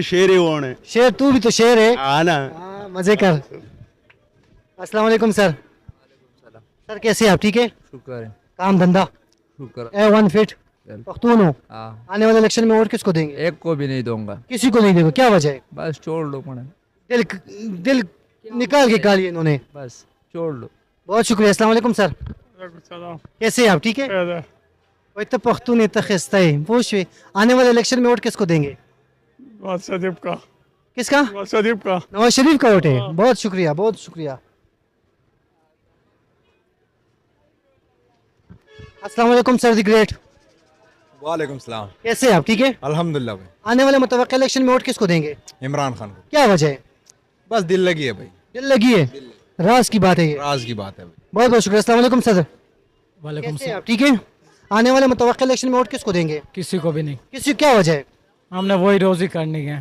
शेर है वो है। शेर, तू भी तो शेर है। हाँ ना। हाँ, मजे कर। अस्सलाम वालेकुम सर। सर कैसे हैं आप, ठीक है? शुक्र है। काम धंधा शुक्र। A1 फिट पख्तून हो। हाँ, आने वाले इलेक्शन में वोट किसको देंगे? एक को भी नहीं दूंगा, किसी को नहीं देंगे, क्या वजह है? बस छोड़ लो पड़े, दिल दिल निकाल के गाली इन्होंने। बस छोड़ लो। बहुत शुक्रिया। अस्सलाम वालेकुम सर। कैसे हैं आप, ठीक है? वही तो पख्तून है, खस्ता है, पूछ। आने वाले इलेक्शन में वोट किसको देंगे? सदीप का किसका? सदीप का नवाज शरीफ का वोट है। बहुत शुक्रिया, बहुत शुक्रिया। अस्सलाम वालेकुम सर द ग्रेट। वालेकुम सलाम। कैसे हैं आप, ठीक है? अल्हम्दुलिल्लाह भाई। आने वाले मुतवक्किल इलेक्शन में वोट किसको देंगे? इमरान खान को। क्या वजह है? बस दिल लगी है भाई, दिल लगी है, राज की बात है ये। राज की बात है भाई। बहुत बहुत शुक्रिया। अस्सलाम वालेकुम सर। वालेकुम कैसे हैं आप, ठीक है? आने वाले मुतवक्किल इलेक्शन में वोट किसको देंगे? किसी को भी नहीं, किसी, क्या वजह है? हमने वही रोजी करनी है।